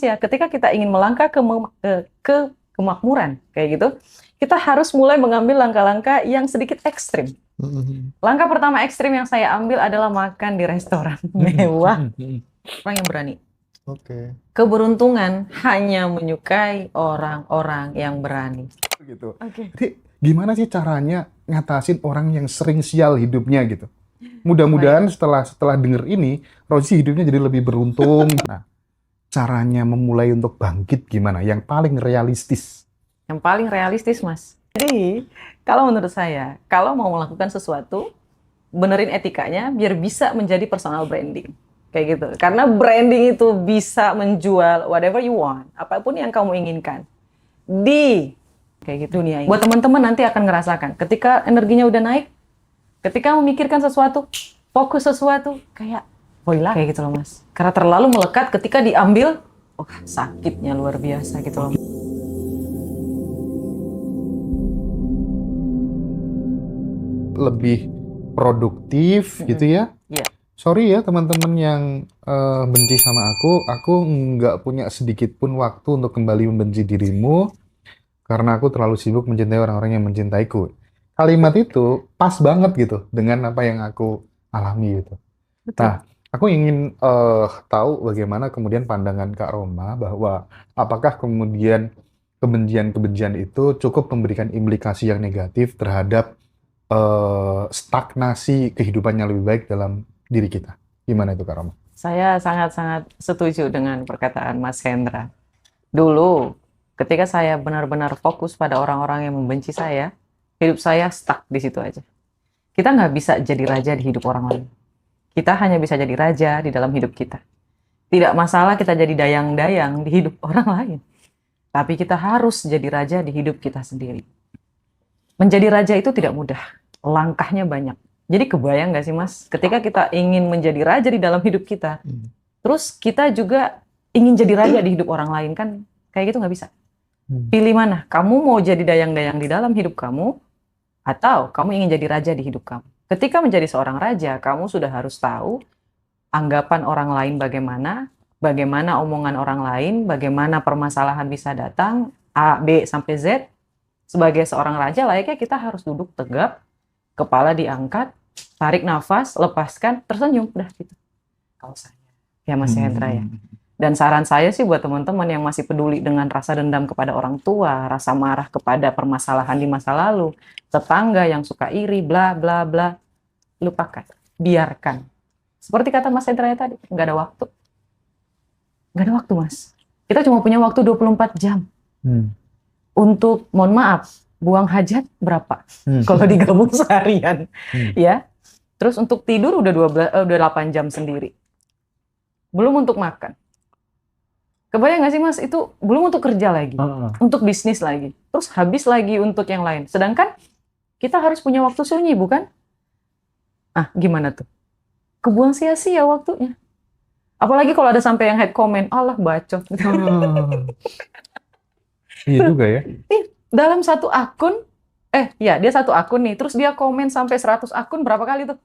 ya, ketika kita ingin melangkah ke kemakmuran kayak gitu, kita harus mulai mengambil langkah-langkah yang sedikit ekstrim. Langkah pertama ekstrim yang saya ambil adalah makan di restoran mewah. Orang yang berani. Oke. Keberuntungan hanya menyukai orang-orang yang berani. Gitu. Oke. Jadi gimana sih caranya ngatasin orang yang sering sial hidupnya gitu? Mudah-mudahan setelah denger ini, Rozi hidupnya jadi lebih beruntung. Nah, caranya memulai untuk bangkit gimana? Yang paling realistis. Yang paling realistis, Mas. Jadi, kalau menurut saya, kalau mau melakukan sesuatu, benerin etikanya biar bisa menjadi personal branding. Kayak gitu. Karena branding itu bisa menjual whatever you want, apapun yang kamu inginkan. Kayak gitu dunia ini. Buat teman-teman nanti akan ngerasakan, ketika energinya udah naik, ketika memikirkan sesuatu, fokus sesuatu, kayak boilah kayak gitu loh, Mas. Karena terlalu melekat ketika diambil, sakitnya luar biasa gitu loh. Lebih produktif gitu ya. Iya. Sorry ya teman-teman yang benci sama aku nggak punya sedikit pun waktu untuk kembali membenci dirimu karena aku terlalu sibuk mencintai orang-orang yang mencintaiku. Kalimat itu pas banget gitu dengan apa yang aku alami gitu. Betul. Nah, aku ingin tahu bagaimana kemudian pandangan Kak Roma bahwa apakah kemudian kebencian-kebencian itu cukup memberikan implikasi yang negatif terhadap stagnasi kehidupan yang lebih baik dalam diri kita. Gimana itu Kak Roma? Saya sangat-sangat setuju dengan perkataan Mas Hendra. Dulu, ketika saya benar-benar fokus pada orang-orang yang membenci saya, hidup saya stuck di situ aja. Kita nggak bisa jadi raja di hidup orang lain. Kita hanya bisa jadi raja di dalam hidup kita. Tidak masalah kita jadi dayang-dayang di hidup orang lain. Tapi kita harus jadi raja di hidup kita sendiri. Menjadi raja itu tidak mudah. Langkahnya banyak. Jadi kebayang nggak sih Mas, ketika kita ingin menjadi raja di dalam hidup kita, terus kita juga ingin jadi raja di hidup orang lain, kan kayak gitu nggak bisa. Pilih mana, kamu mau jadi dayang-dayang di dalam hidup kamu, atau kamu ingin jadi raja di hidup kamu. Ketika menjadi seorang raja, kamu sudah harus tahu anggapan orang lain bagaimana omongan orang lain, bagaimana permasalahan bisa datang, A, B, sampai Z. Sebagai seorang raja, layaknya kita harus duduk tegap, kepala diangkat, tarik nafas, lepaskan, tersenyum, udah gitu. Kalau saya, ya Mas Hendra ya. Dan saran saya sih buat teman-teman yang masih peduli dengan rasa dendam kepada orang tua, rasa marah kepada permasalahan di masa lalu, tetangga yang suka iri, bla bla bla, lupakan, biarkan. Seperti kata Mas Hendra tadi, nggak ada waktu. Nggak ada waktu, Mas. Kita cuma punya waktu 24 jam. Untuk, mohon maaf, buang hajat berapa? Kalau digabung seharian, ya. Terus untuk tidur udah 8 jam sendiri. Belum untuk makan. Kebayang nggak sih Mas, itu belum untuk kerja lagi, untuk bisnis lagi. Terus habis lagi untuk yang lain. Sedangkan kita harus punya waktu sunyi, bukan? Gimana tuh? Kebuang sia-sia waktunya. Apalagi kalau ada sampai yang head comment, Allah bacot. Iya juga ya. Dalam satu akun, dia satu akun nih, terus dia komen sampai 100 akun, berapa kali tuh?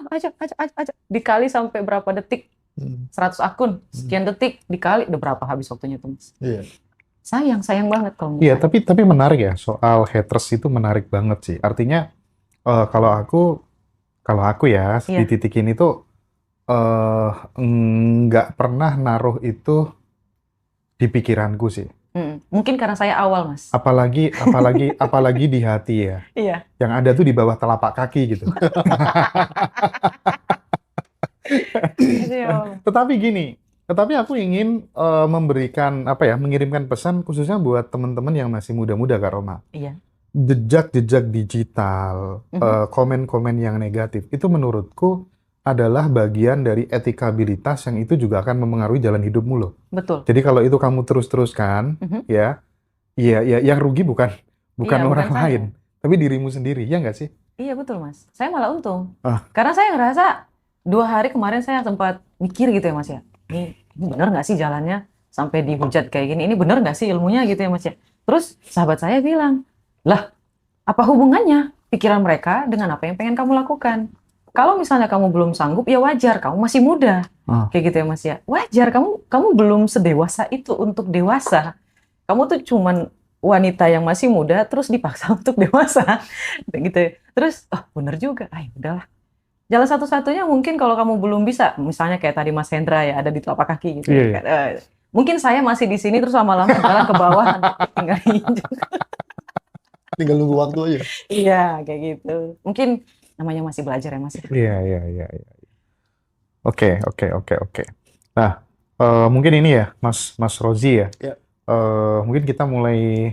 Aja. Dikali sampai berapa detik? 100 akun, sekian detik, dikali, udah berapa habis waktunya tuh, Mas? Iya. Sayang banget kalau Iya, tapi menarik ya, soal haters itu menarik banget sih. Artinya, kalau aku ya, di titik ini tuh, nggak pernah naruh itu di pikiranku sih. Mungkin karena saya awal, Mas. Apalagi di hati ya. Iya. Yang ada tuh di bawah telapak kaki gitu. Tetapi aku ingin memberikan mengirimkan pesan khususnya buat teman-teman yang masih muda-muda Kak Roma. Iya. Jejak-jejak digital, komen-komen yang negatif itu menurutku adalah bagian dari etikabilitas yang itu juga akan memengaruhi jalan hidupmu loh. Betul. Jadi kalau itu kamu terus-teruskan, ya yang rugi bukan orang lain, tapi dirimu sendiri, ya nggak sih? Iya betul Mas. Saya malah untung. Karena saya ngerasa 2 hari kemarin saya sempat mikir gitu ya Mas ya. Ini bener nggak sih jalannya sampai dihujat kayak gini? Ini bener nggak sih ilmunya gitu ya Mas ya? Terus sahabat saya bilang, lah apa hubungannya pikiran mereka dengan apa yang pengen kamu lakukan? kalau misalnya kamu belum sanggup, ya wajar, kamu masih muda. Kayak gitu ya Mas ya. Wajar, kamu belum sedewasa itu untuk dewasa. Kamu tuh cuman wanita yang masih muda, terus dipaksa untuk dewasa. Gitu. Terus, oh bener juga, ayo udahlah. Jalan satu-satunya mungkin kalau kamu belum bisa, misalnya kayak tadi Mas Hendra ya, ada di telapak kaki gitu. Iya, Ya. Mungkin saya masih di sini, terus lama-lama jalan ke bawah, nanti tinggal injek. Tinggal nunggu waktu aja. Iya, kayak gitu. Mungkin namanya masih belajar ya Mas. iya. Oke. Nah, mungkin ini ya, Mas Rozi ya. Ya. Mungkin kita mulai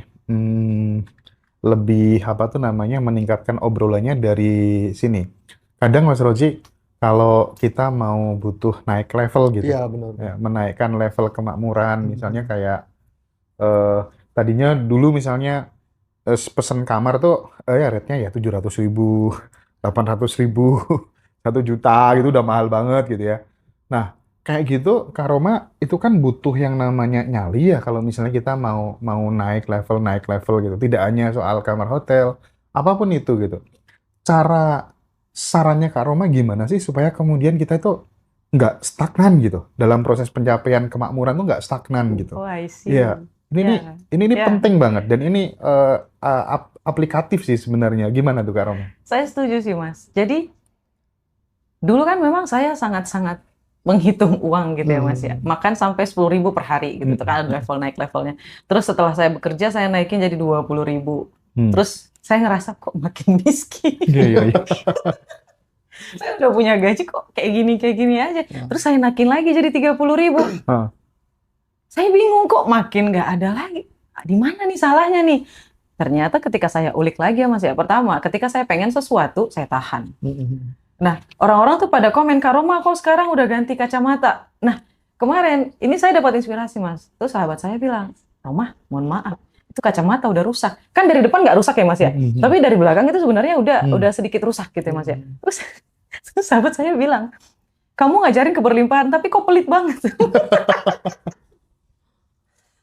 lebih apa tuh namanya meningkatkan obrolannya dari sini. Kadang Mas Rozi, kalau kita mau butuh naik level gitu, Iya, benar. ya, menaikkan level kemakmuran, misalnya kayak tadinya dulu misalnya pesen kamar tuh ya rate-nya ya 700.000, 800.000, 1 juta gitu udah mahal banget gitu ya. Nah, kayak gitu Kak Roma itu kan butuh yang namanya nyali ya kalau misalnya kita mau naik level gitu. Tidak hanya soal kamar hotel, apapun itu gitu. Sarannya Kak Roma gimana sih supaya kemudian kita itu nggak stagnan gitu dalam proses pencapaian kemakmuran tuh nggak stagnan gitu. Oh, I see. Iya. Ini Ya. penting banget dan ini aplikatif sih sebenarnya. Gimana tuh Kak Roma? Saya setuju sih Mas. Jadi dulu kan memang saya sangat-sangat menghitung uang gitu ya Mas ya. Makan sampai 10.000 per hari gitu. Itu kan ada levelnya. Terus setelah saya bekerja saya naikin jadi 20.000. Terus saya ngerasa kok makin miskin. Iya. Saya udah punya gaji kok kayak gini aja. Terus saya naikin lagi jadi 30.000. Saya bingung kok makin nggak ada lagi. Di mana nih salahnya nih? Ternyata ketika saya ulik lagi ya Mas ya. Pertama, ketika saya pengen sesuatu, saya tahan. Nah, orang-orang tuh pada komen, Kak Roma kok sekarang udah ganti kacamata. Nah, kemarin ini saya dapat inspirasi Mas. Terus sahabat saya bilang, Roma, mohon maaf, itu kacamata udah rusak. Kan dari depan nggak rusak ya Mas ya. Tapi dari belakang itu sebenarnya udah sedikit rusak gitu ya Mas ya. Terus sahabat saya bilang, kamu ngajarin keberlimpahan, tapi kok pelit banget.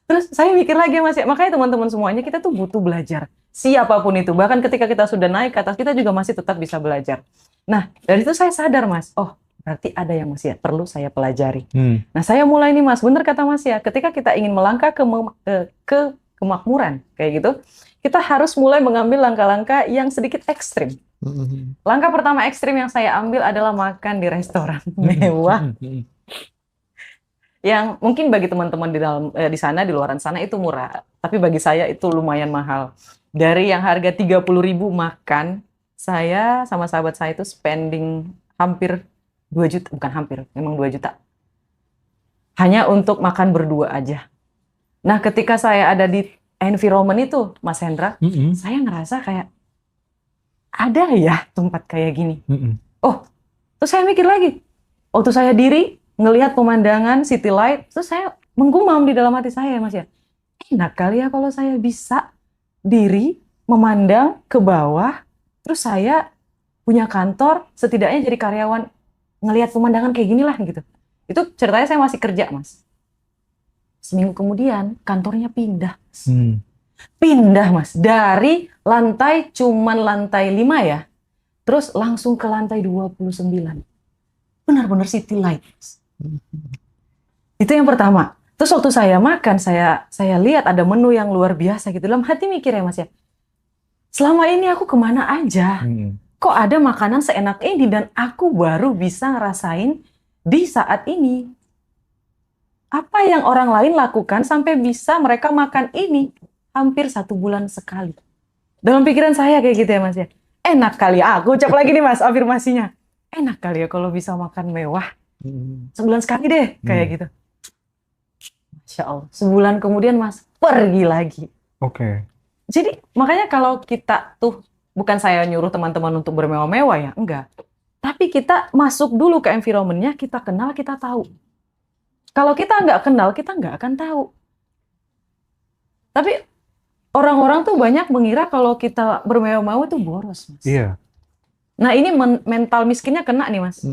Terus saya mikir lagi Mas ya, makanya teman-teman semuanya kita tuh butuh belajar. Siapapun itu, bahkan ketika kita sudah naik ke atas, kita juga masih tetap bisa belajar. Nah, dari itu saya sadar Mas, oh berarti ada yang masih perlu saya pelajari. Nah, saya mulai nih Mas, bener kata Mas ya, ketika kita ingin melangkah ke kemakmuran, kayak gitu, kita harus mulai mengambil langkah-langkah yang sedikit ekstrim. Langkah pertama ekstrim yang saya ambil adalah makan di restoran mewah. Yang mungkin bagi teman-teman di sana, di luaran sana itu murah. Tapi bagi saya itu lumayan mahal. Dari yang harga 30.000 makan, saya sama sahabat saya itu spending hampir 2 juta. Bukan hampir, memang 2 juta. Hanya untuk makan berdua aja. Nah, ketika saya ada di environment itu, Mas Hendra, saya ngerasa kayak, ada ya tempat kayak gini. Oh, terus saya mikir lagi. Waktu saya diri, ngelihat pemandangan city light, terus saya menggumam di dalam hati saya, Mas ya. Enak kali ya kalau saya bisa diri memandang ke bawah, terus saya punya kantor, setidaknya jadi karyawan ngelihat pemandangan kayak gini lah gitu. Itu ceritanya saya masih kerja, Mas. Seminggu kemudian kantornya pindah. Pindah, Mas. Dari lantai cuman lantai 5 ya. Terus langsung ke lantai 29. Benar-benar city light. Itu yang pertama. Terus waktu saya makan, saya lihat ada menu yang luar biasa gitu. Dalam hati mikir ya Mas ya, selama ini aku kemana aja? Kok ada makanan seenak ini dan aku baru bisa ngerasain di saat ini? Apa yang orang lain lakukan sampai bisa mereka makan ini hampir 1 bulan sekali? Dalam pikiran saya kayak gitu ya Mas ya. Enak kali ya, aku ucap lagi nih Mas afirmasinya. Enak kali ya kalau bisa makan mewah. Sebulan sekali deh, kayak gitu. Masya Allah. Sebulan kemudian Mas, pergi lagi. Oke. Jadi makanya kalau kita tuh, bukan saya nyuruh teman-teman untuk bermewah-mewah ya, enggak. Tapi kita masuk dulu ke environment-nya, kita kenal, kita tahu. Kalau kita nggak kenal, kita nggak akan tahu. Tapi orang-orang tuh banyak mengira kalau kita bermewah-mewah itu boros, Mas. Iya. Nah ini mental miskinnya kena nih Mas.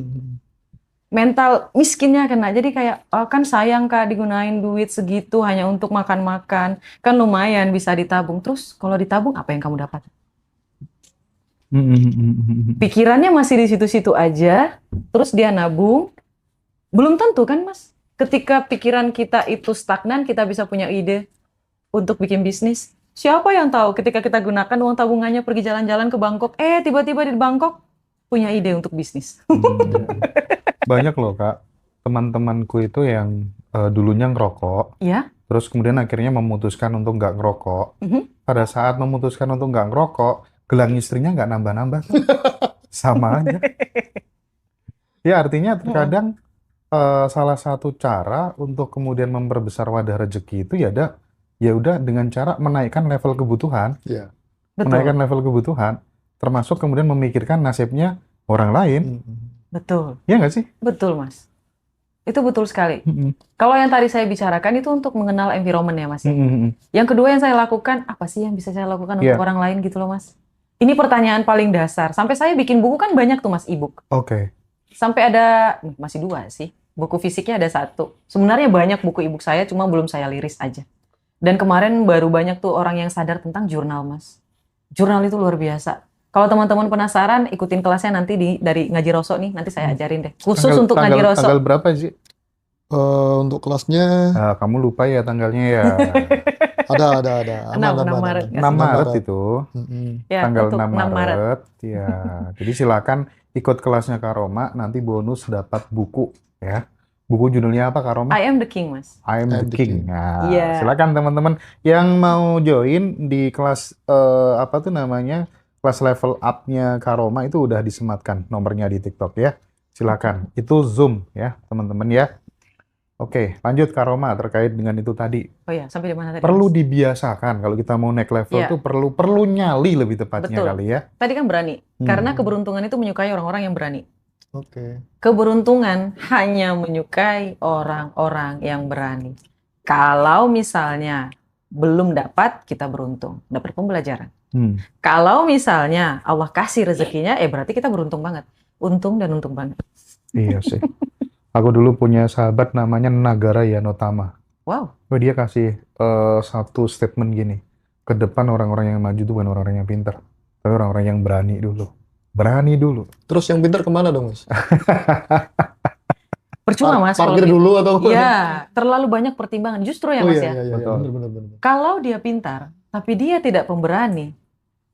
Mental miskinnya kena. Jadi kayak, oh, kan sayang Kak digunain duit segitu hanya untuk makan-makan. Kan lumayan bisa ditabung. Terus kalau ditabung apa yang kamu dapat? Pikirannya masih di situ-situ aja, terus dia nabung. Belum tentu kan, Mas? Ketika pikiran kita itu stagnan, kita bisa punya ide untuk bikin bisnis. Siapa yang tahu ketika kita gunakan uang tabungannya pergi jalan-jalan ke Bangkok, tiba-tiba di Bangkok punya ide untuk bisnis. Banyak loh Kak, teman-temanku itu yang dulunya ngerokok, Ya, terus kemudian akhirnya memutuskan untuk nggak ngerokok. Pada saat memutuskan untuk nggak ngerokok, gelang istrinya nggak nambah-nambah. Sama aja. Ya artinya terkadang salah satu cara untuk kemudian memperbesar wadah rezeki itu ya udah dengan cara menaikkan level kebutuhan, Iya. menaikkan betul, level kebutuhan, termasuk kemudian memikirkan nasibnya orang lain, betul, ya nggak sih? betul, Mas. Itu betul sekali. Mm-mm. Kalau yang tadi saya bicarakan itu untuk mengenal environment ya, Mas. Mm-mm. Yang kedua yang saya lakukan, apa sih yang bisa saya lakukan Iya. untuk orang lain gitu loh, Mas? Ini pertanyaan paling dasar. Sampai saya bikin buku kan banyak tuh, Mas, e-book. Oke. Sampai ada, masih 2 sih. Buku fisiknya ada 1. Sebenarnya banyak buku e-book saya, cuma belum saya liris aja. Dan kemarin baru banyak tuh orang yang sadar tentang jurnal, Mas. Jurnal itu luar biasa. Kalau teman-teman penasaran, ikutin kelasnya nanti dari Ngaji Roso nih. Nanti saya ajarin deh. Khusus untuk Ngaji Roso. Tanggal berapa sih? Untuk kelasnya Kamu lupa ya tanggalnya ya. ada. 6 Maret. 6 Maret itu. Ya, Tanggal untuk 6 Maret. Ya. Jadi silakan ikut kelasnya Kak Roma, nanti bonus dapat buku ya. Buku judulnya apa Kak Roma? I am the king, Mas. I am the King. Nah, Iya. silakan teman-teman yang mau join di kelas apa tuh namanya? Kelas level up-nya Kak Roma itu udah disematkan nomornya di TikTok ya. Silakan. Itu Zoom ya, teman-teman ya. Oke, lanjut Kak Roma terkait dengan itu tadi. Oh ya, sampai di mana tadi, Perlu Mas? dibiasakan kalau kita mau naik level Iya. tuh perlu nyali lebih tepatnya Betul. kali ya. Tadi kan berani. Karena keberuntungan itu menyukai orang-orang yang berani. Oke. Keberuntungan hanya menyukai orang-orang yang berani. Kalau misalnya belum dapat, kita beruntung. Dapat pembelajaran. Kalau misalnya Allah kasih rezekinya, berarti kita beruntung banget. Untung dan untung banget. Iya sih. Aku dulu punya sahabat namanya Nagara Yanotama. Wow. Dia kasih satu statement gini. Ke depan orang-orang yang maju itu bukan orang-orang yang pintar, tapi orang-orang yang berani dulu. Berani dulu. Terus yang pintar kemana dong, Mas? Percuma, Mas. kalau Parkir gitu. dulu atau Ya, terlalu banyak pertimbangan. Justru ya, Oh Mas iya, ya. iya, Betul. benar. Kalau dia pintar, tapi dia tidak pemberani,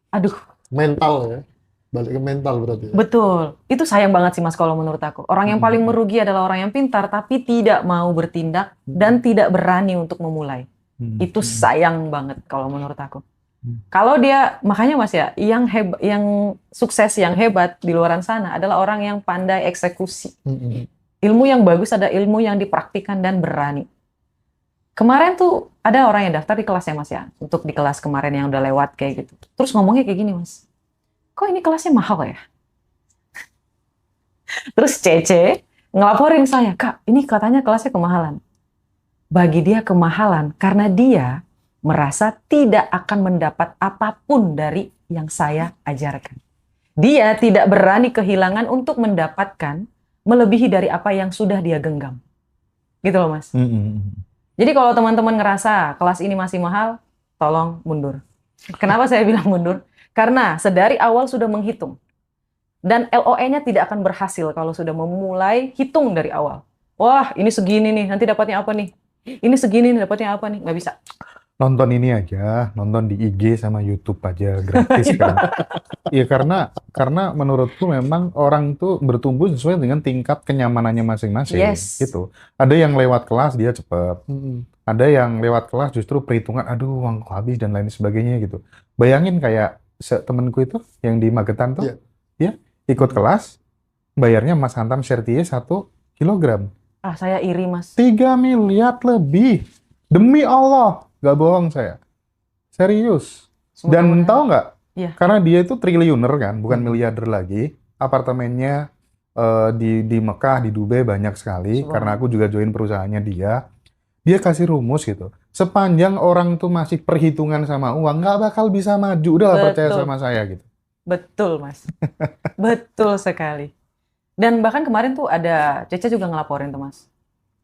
aduh, Mental ya. Balik ke mental berarti ya. betul. Itu sayang banget sih, Mas, kalau menurut aku. Orang yang paling merugi adalah orang yang pintar, tapi tidak mau bertindak dan tidak berani untuk memulai. Itu sayang banget kalau menurut aku. Kalau dia, makanya Mas ya, yang sukses, yang hebat di luaran sana adalah orang yang pandai eksekusi. Ilmu yang bagus ada ilmu yang dipraktikkan dan berani. Kemarin tuh ada orang yang daftar di kelasnya, Mas ya, untuk di kelas kemarin yang udah lewat kayak gitu. Terus ngomongnya kayak gini, Mas. Kok ini kelasnya mahal ya? Terus Cece ngelaporin saya, Kak, ini katanya kelasnya kemahalan. Bagi dia kemahalan karena dia merasa tidak akan mendapat apapun dari yang saya ajarkan. Dia tidak berani kehilangan untuk mendapatkan melebihi dari apa yang sudah dia genggam. Gitu loh, Mas. Jadi kalau teman-teman ngerasa kelas ini masih mahal, tolong mundur. Kenapa saya bilang mundur? Karena sedari awal sudah menghitung. Dan LOE-nya tidak akan berhasil kalau sudah memulai hitung dari awal. Wah, ini segini nih, nanti dapatnya apa nih? Ini segini nih, dapatnya apa nih? Nggak bisa. Nonton ini aja, nonton di IG sama YouTube aja gratis kan. Iya karena menurutku memang orang tuh bertumbuh sesuai dengan tingkat kenyamanannya masing-masing Yes. gitu. Ada yang lewat kelas dia cepet, ada yang lewat kelas justru perhitungan, aduh uangku habis dan lain sebagainya gitu. Bayangin kayak temenku itu yang di Magetan tuh, ya ikut kelas, bayarnya Mas Hantam Sertie 1 kilogram. Ah, saya iri, Mas. 3 miliar lebih. Demi Allah, gak bohong saya. Serius. Dan tahu nggak? Iya. Karena dia itu triliuner kan, bukan miliarder lagi. Apartemennya di Mekah, di Dubai banyak sekali. Karena aku juga join perusahaannya dia. Dia kasih rumus gitu. Sepanjang orang tuh masih perhitungan sama uang, nggak bakal bisa maju. Udahlah percaya sama saya gitu. Betul, Mas. Betul sekali. Dan bahkan kemarin tuh ada Cece juga ngelaporin tuh, Mas.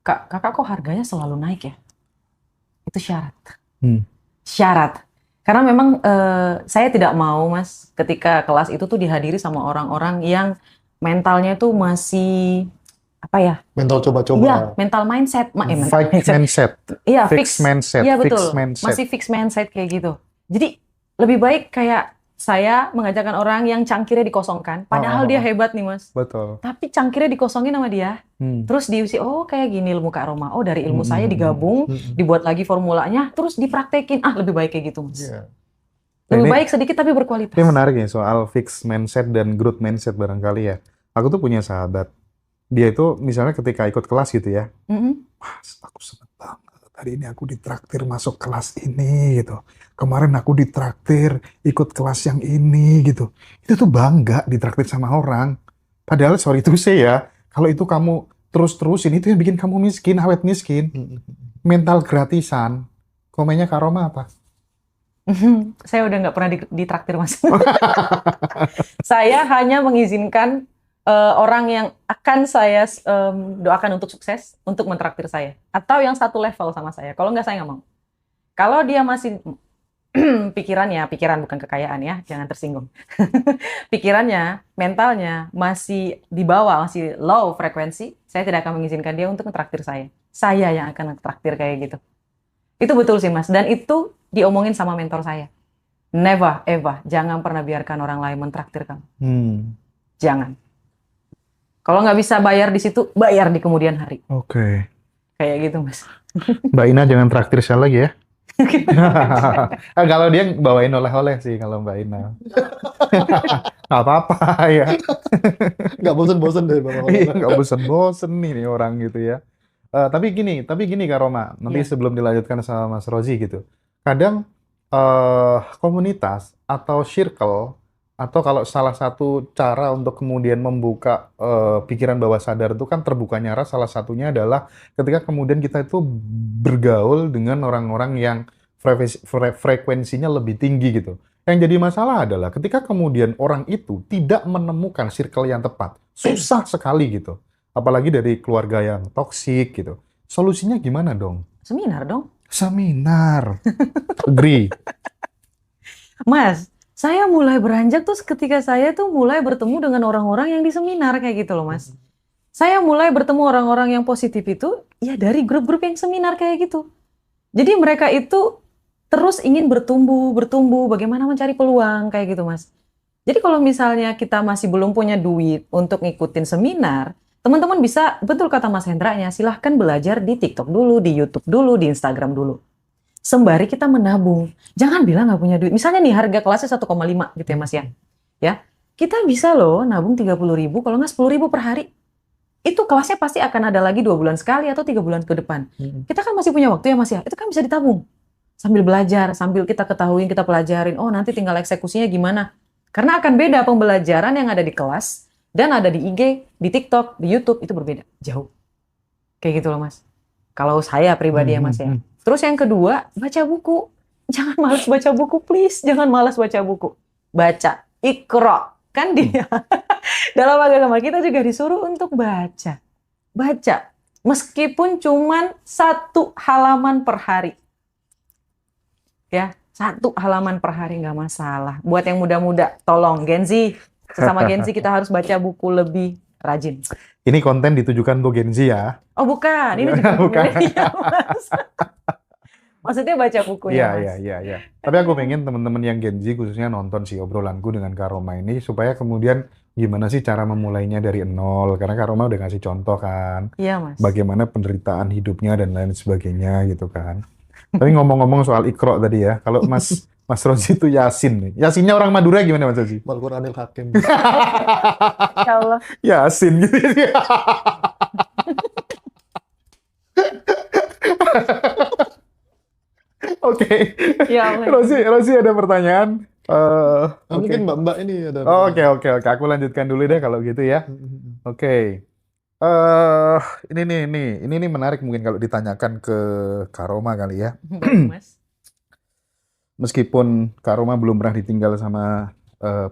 Kakak kok harganya selalu naik ya? Itu syarat. Syarat. Karena memang saya tidak mau, Mas, ketika kelas itu tuh dihadiri sama orang-orang yang mentalnya tuh masih apa ya? Mental Iya, coba-coba. mental mindset, mental Fixed mindset. mindset, Iya, fixed mindset, Iya fixed betul, mindset. masih fixed mindset kayak gitu. Jadi lebih baik kayak saya mengajarkan orang yang cangkirnya dikosongkan, padahal dia hebat nih, Mas. Betul. Tapi cangkirnya dikosongin sama dia. Terus diusi, oh kayak gini ilmu Kak Roma. Oh dari ilmu saya digabung, dibuat lagi formulanya, terus dipraktekin. Ah lebih baik kayak gitu, Mas. Iya. Lebih Ini- baik sedikit tapi berkualitas. Ini menarik ya soal fixed mindset dan growth mindset barangkali ya. Aku tuh punya sahabat. Dia itu misalnya ketika ikut kelas gitu ya, Mm-mm. Mas, aku seneng banget. Hari ini aku ditraktir masuk kelas ini gitu. Kemarin aku ditraktir ikut kelas yang ini gitu. Itu tuh bangga ditraktir sama orang. Padahal sorry to say ya, kalau itu kamu terus-terusin itu yang bikin kamu miskin, awet miskin. Mental gratisan. Komennya Kak Roma apa? Saya udah nggak pernah ditraktir, Mas. Saya hanya mengizinkan orang yang akan saya doakan untuk sukses untuk mentraktir saya atau yang satu level sama saya. Kalau nggak saya nggak mau. Kalau dia masih pikiran bukan kekayaan ya, jangan tersinggung. Pikirannya, mentalnya masih di bawah, masih low frekuensi, saya tidak akan mengizinkan dia untuk mentraktir saya. Saya yang akan mentraktir kayak gitu. Itu betul sih, Mas. Dan itu diomongin sama mentor saya. Never, ever. Jangan pernah biarkan orang lain mentraktir kamu. Jangan. Kalau nggak bisa bayar di situ, bayar di kemudian hari. Oke. Kayak gitu, Mas. Mbak Ina jangan traktir saya lagi ya. Kalau dia bawain oleh-oleh sih kalau Mbak Ina. Nggak apa-apa ya. Nggak bosen-bosen deh Bang. Iya, nggak bosen-bosen nih orang gitu ya. Tapi gini Kak Roma, nanti Iya. sebelum dilanjutkan sama Mas Rozi gitu. Kadang komunitas atau circle atau kalau salah satu cara untuk kemudian membuka pikiran bawah sadar itu kan terbukanya arah salah satunya adalah ketika kemudian kita itu bergaul dengan orang-orang yang frekuensinya lebih tinggi gitu. Yang jadi masalah adalah ketika kemudian orang itu tidak menemukan circle yang tepat, susah sekali gitu. Apalagi dari keluarga yang toksik gitu. Solusinya gimana dong? Seminar dong. Seminar. Agree. Mas, saya mulai beranjak tuh ketika saya tuh mulai bertemu dengan orang-orang yang di seminar kayak gitu loh, Mas. Saya mulai bertemu orang-orang yang positif itu ya dari grup-grup yang seminar kayak gitu. Jadi mereka itu terus ingin bertumbuh, bagaimana mencari peluang kayak gitu, Mas. Jadi kalau misalnya kita masih belum punya duit untuk ngikutin seminar, teman-teman bisa, betul kata Mas Hendra-nya, silahkan belajar di TikTok dulu, di YouTube dulu, di Instagram dulu. Sembari kita menabung. Jangan bilang nggak punya duit. Misalnya nih harga kelasnya 1,5 gitu ya Mas ya. Ya, kita bisa loh nabung 30.000, kalau nggak 10.000 per hari. Itu kelasnya pasti akan ada lagi 2 bulan sekali atau 3 bulan ke depan. Kita kan masih punya waktu ya Mas ya. Itu kan bisa ditabung. Sambil belajar, sambil kita ketahuin, kita pelajarin. Oh nanti tinggal eksekusinya gimana. Karena akan beda pembelajaran yang ada di kelas dan ada di IG, di TikTok, di YouTube, itu berbeda. Jauh. Kayak gitu loh Mas. Kalau saya pribadi ya Mas ya. Terus yang kedua, baca buku. Jangan malas baca buku, please. Jangan malas baca buku. Baca. Iqra. Kan dia. Dalam agama kita juga disuruh untuk baca. Baca. Meskipun cuman 1 halaman per hari. Ya, 1 halaman per hari nggak masalah. Buat yang muda-muda, tolong Gen Z. Sesama Gen Z kita harus baca buku lebih rajin. Ini konten ditujukan untuk Gen Z ya. Oh bukan, ini juga Bukan. milenial, Mas. Maksudnya baca bukunya, Mas. Iya. Tapi aku pengen teman-teman yang Gen Z khususnya nonton sih obrolanku dengan Kak Roma ini supaya kemudian gimana sih cara memulainya dari nol. Karena Kak Roma udah ngasih contoh kan. Iya, Mas. Bagaimana penderitaan hidupnya dan lain sebagainya gitu kan. Tapi ngomong-ngomong soal Iqra tadi ya, kalau Mas Rozi itu Yasin nih. Yasinnya orang Madura gimana Mas Rozi? Al-Quranil Hakim. Ya Allah. Yasin gitu ya. Oke. Ya Allah. Rozi ada pertanyaan. Mungkin Mbak ini ada. Oke. Aku lanjutkan dulu deh kalau gitu ya. Oke. Ini menarik mungkin kalau ditanyakan ke Kak Roma kali ya. Mas. Meskipun Kak Roma belum pernah ditinggal sama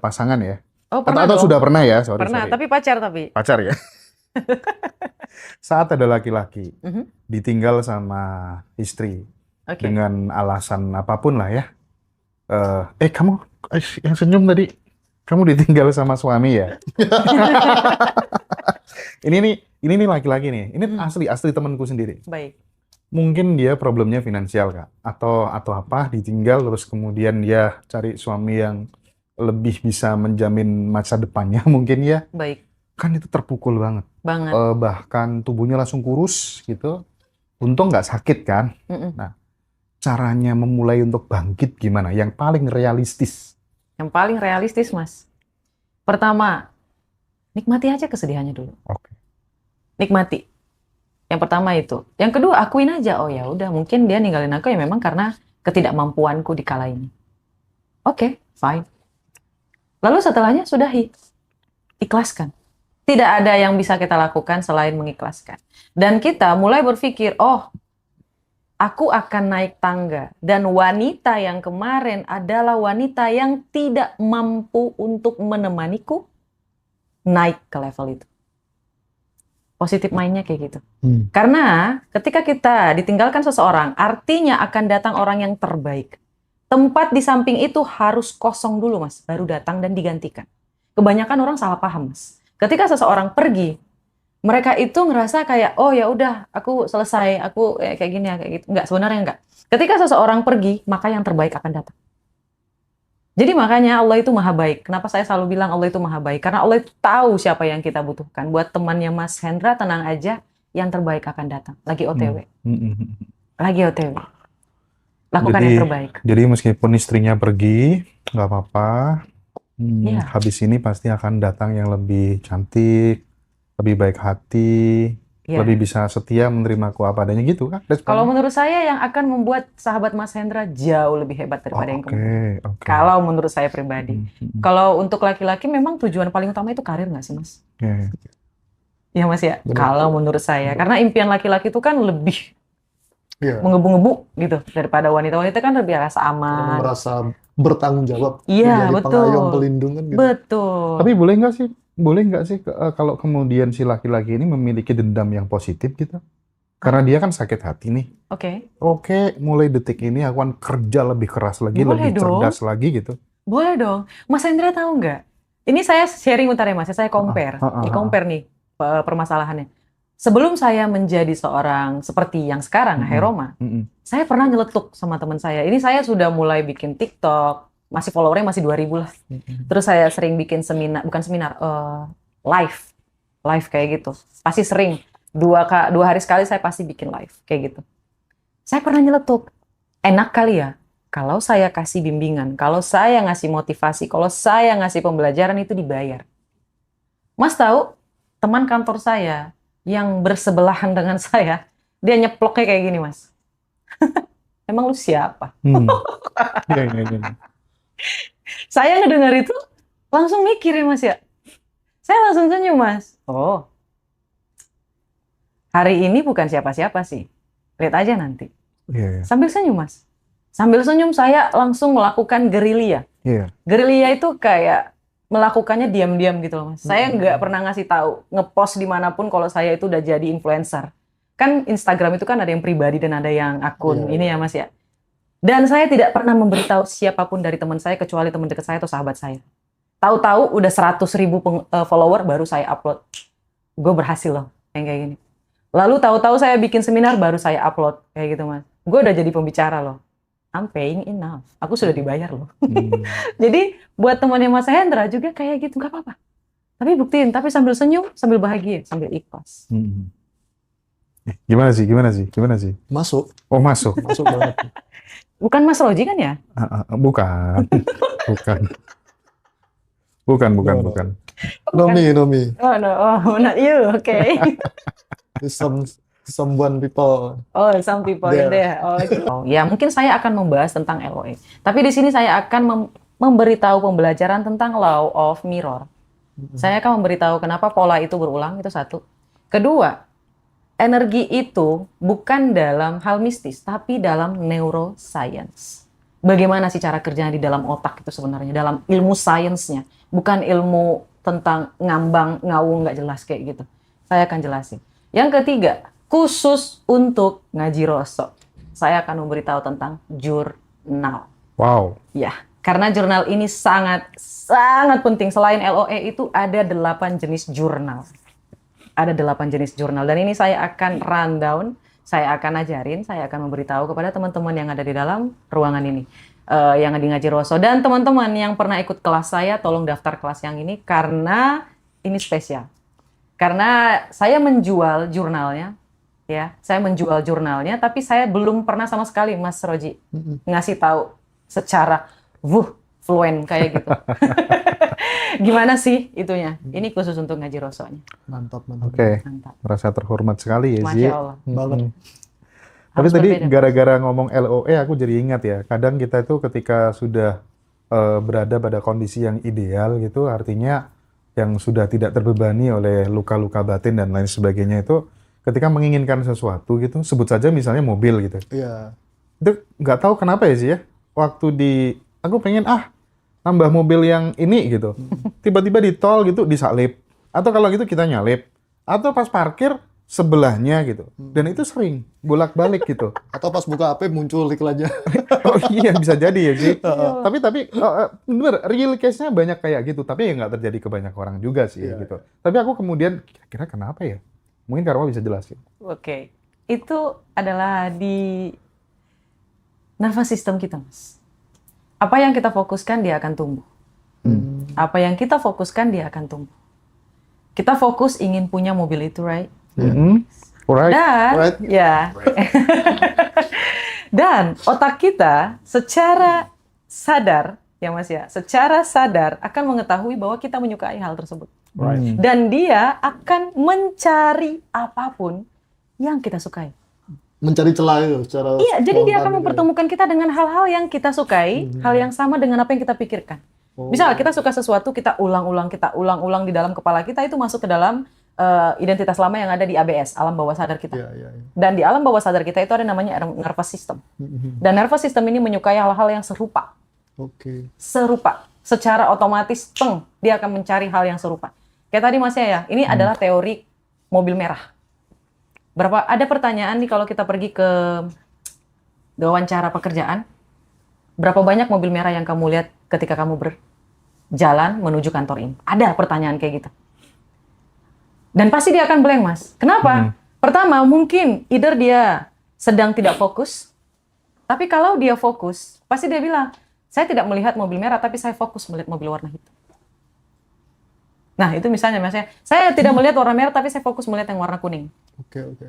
pasangan ya. Oh, pernah Atau dong. sudah pernah ya? Sorry. Pernah, tapi pacar tapi. Pacar ya. Saat ada laki-laki ditinggal sama istri Oke. dengan alasan apapun lah ya. Kamu yang senyum tadi, kamu ditinggal sama suami ya? Ini nih laki-laki nih. Ini asli temanku sendiri. Baik. Mungkin dia problemnya finansial, Kak. Atau apa, ditinggal terus kemudian dia cari suami yang lebih bisa menjamin masa depannya mungkin ya. Baik. Kan itu terpukul banget. Banget. Bahkan tubuhnya langsung kurus gitu. Untung nggak sakit kan. Nah, caranya memulai untuk bangkit gimana? Yang paling realistis. Yang paling realistis, Mas. Pertama, nikmati aja kesedihannya dulu. Oke. Nikmati. Yang pertama itu. Yang kedua, akuin aja. Oh ya udah, mungkin dia ninggalin aku ya memang karena ketidakmampuanku di kala ini. Oke, fine. Lalu setelahnya sudahi. Ikhlaskan. Tidak ada yang bisa kita lakukan selain mengikhlaskan. Dan kita mulai berpikir, oh, aku akan naik tangga. Dan wanita yang kemarin adalah wanita yang tidak mampu untuk menemaniku naik ke level itu. Positif mindnya kayak gitu. Karena ketika kita ditinggalkan seseorang, artinya akan datang orang yang terbaik. Tempat di samping itu harus kosong dulu, Mas. Baru datang dan digantikan. Kebanyakan orang salah paham, Mas. Ketika seseorang pergi, mereka itu ngerasa kayak, oh ya udah, aku selesai, aku kayak gini ya, kayak gitu. Enggak, sebenarnya enggak. Ketika seseorang pergi, maka yang terbaik akan datang. Jadi makanya Allah itu maha baik. Kenapa saya selalu bilang Allah itu maha baik? Karena Allah itu tahu siapa yang kita butuhkan. Buat temannya Mas Hendra, tenang aja, yang terbaik akan datang. Lagi OTW. Lagi OTW. Lakukan yang terbaik. Jadi meskipun istrinya pergi, nggak apa-apa. Habis ini pasti akan datang yang lebih cantik, lebih baik hati, lebih bisa setia menerimaku apa adanya gitu kan? Kalau menurut saya yang akan membuat sahabat Mas Hendra jauh lebih hebat daripada yang kemarin. Kalau menurut saya pribadi. Kalau untuk laki-laki memang tujuan paling utama itu karir nggak sih, Mas? Iya, Mas ya. Kalau menurut saya, karena impian laki-laki itu kan lebih menggebu-gebu gitu daripada wanita-wanita kan lebih rasa aman, merasa bertanggung jawab, iya, menjadi betul, pengayom pelindung kan gitu. Betul. Tapi boleh nggak sih kalau kemudian si laki-laki ini memiliki dendam yang positif gitu? Karena dia kan sakit hati nih. Oke, mulai detik ini aku akan kerja lebih keras lagi, lebih cerdas lagi gitu. Boleh dong. Mas Hendra tahu nggak? Ini saya sharing bentar ya, Mas. Saya compare. Compare nih permasalahannya. Sebelum saya menjadi seorang seperti yang sekarang, Heroma, saya pernah nyeletuk sama teman saya. Ini saya sudah mulai bikin TikTok, masih followernya masih 2.000 lah. Terus saya sering bikin seminar, bukan seminar, live kayak gitu. Pasti sering, dua hari sekali saya pasti bikin live kayak gitu. Saya pernah nyeletuk, enak kali ya kalau saya kasih bimbingan, kalau saya ngasih motivasi, kalau saya ngasih pembelajaran itu dibayar. Mas tahu, teman kantor saya yang bersebelahan dengan saya, dia nyeploknya kayak gini, Mas. Emang lu siapa? Saya ngedengar itu langsung mikir ya, Mas ya. Saya langsung senyum, Mas. Oh, hari ini bukan siapa-siapa sih. Lihat aja nanti. Sambil senyum, Mas. Sambil senyum saya langsung melakukan gerilya. Gerilya itu kayak melakukannya diam-diam gitu loh, Mas. Saya nggak pernah ngasih tahu, ngepost dimanapun kalau saya itu udah jadi influencer. Kan Instagram itu kan ada yang pribadi dan ada yang akun ini ya, Mas ya. Dan saya tidak pernah memberitahu siapapun dari teman saya kecuali teman dekat saya atau sahabat saya. Tahu-tahu udah 100.000 follower baru saya upload. Gue berhasil loh, yang kayak gini. Lalu tahu-tahu saya bikin seminar baru saya upload kayak gitu, Mas. Gue udah jadi pembicara loh. I'm paying enough. Aku sudah dibayar loh. Jadi buat temannya Mas Hendra juga kayak gitu, nggak apa-apa. Tapi buktiin, tapi sambil senyum, sambil bahagia, sambil ikhlas. Gimana sih? Masuk. Oh, masuk. Masuk banget. Bukan Mas Roji kan ya? Bukan. Bukan. Nomi. Oh no, not you. Okay. Someone people. Oh, some people in there. Oh, ya mungkin saya akan membahas tentang LOA. Tapi di sini saya akan memberitahu pembelajaran tentang law of mirror. Saya akan memberitahu kenapa pola itu berulang, itu satu. Kedua, energi itu bukan dalam hal mistis, tapi dalam neuroscience. Bagaimana sih cara kerjanya di dalam otak itu sebenarnya, dalam ilmu sainsnya. Bukan ilmu tentang ngambang, ngawung, nggak jelas kayak gitu. Saya akan jelasin. Yang ketiga, khusus untuk ngaji rosok, saya akan memberitahu tentang jurnal. Wow. Ya, karena jurnal ini sangat penting. Selain LOE itu ada 8 jenis jurnal. Ada 8 jenis jurnal dan ini saya akan rundown, saya akan ajarin, saya akan memberitahu kepada teman-teman yang ada di dalam ruangan ini, yang di Ngaji Roso, dan teman-teman yang pernah ikut kelas saya, tolong daftar kelas yang ini karena ini spesial. Karena saya menjual jurnalnya, ya, saya menjual jurnalnya, tapi saya belum pernah sama sekali, Mas Roji, ngasih tahu secara fluent kayak gitu. Gimana sih itunya? Ini khusus untuk Ngaji Rosonya. Mantap, mantap. Oke, Mantap. merasa terhormat sekali ya, Zi. Masya Allah. Banget. Tapi Harus tadi berbeda. gara-gara ngomong LOE, aku jadi ingat ya, kadang kita itu ketika sudah berada pada kondisi yang ideal gitu, artinya yang sudah tidak terbebani oleh luka-luka batin dan lain sebagainya itu, ketika menginginkan sesuatu gitu, sebut saja misalnya mobil gitu, Iya. itu nggak tahu kenapa ya sih ya, aku pengen nambah mobil yang ini gitu, tiba-tiba di tol gitu disalip, atau kalau gitu kita nyalip, atau pas parkir sebelahnya gitu, dan itu sering bolak-balik gitu. Atau pas buka HP muncul iklannya. Oh iya, bisa jadi ya sih. Tapi bener, real case-nya banyak kayak gitu, tapi ya nggak terjadi ke banyak orang juga sih Iya, gitu. Tapi aku kemudian kira-kira kenapa ya? Mungkin Karma bisa jelasin. Oke. Itu adalah di nervous system kita, Mas. Apa yang kita fokuskan, dia akan tumbuh. Apa yang kita fokuskan, dia akan tumbuh. Kita fokus ingin punya mobil itu, right? Alright. Dan, Right. ya. Dan otak kita secara sadar, ya Mas ya, secara sadar akan mengetahui bahwa kita menyukai hal tersebut. Right. Dan dia akan mencari apapun yang kita sukai. Mencari celah itu secara Iya, jadi dia akan spontan gitu ya. mempertemukan kita dengan hal-hal yang kita sukai, hal yang sama dengan apa yang kita pikirkan. Misal kita suka sesuatu, kita ulang-ulang di dalam kepala kita, itu masuk ke dalam identitas lama yang ada di ABS, alam bawah sadar kita. Iya, iya, iya. Dan di alam bawah sadar kita itu ada namanya nervous system. Dan nervous system ini menyukai hal-hal yang serupa. Oke. Serupa. Secara otomatis, dia akan mencari hal yang serupa. Kayak tadi Mas ya, ini adalah teori mobil merah. Ada pertanyaan nih kalau kita pergi ke wawancara pekerjaan, berapa banyak mobil merah yang kamu lihat ketika kamu berjalan menuju kantor ini? Ada pertanyaan kayak gitu. Dan pasti dia akan blank, Mas. Kenapa? Pertama, mungkin either dia sedang tidak fokus, tapi kalau dia fokus, pasti dia bilang, saya tidak melihat mobil merah, tapi saya fokus melihat mobil warna hitam. Nah, itu misalnya, Mas, saya tidak melihat warna merah, tapi saya fokus melihat yang warna kuning. Oke, oke.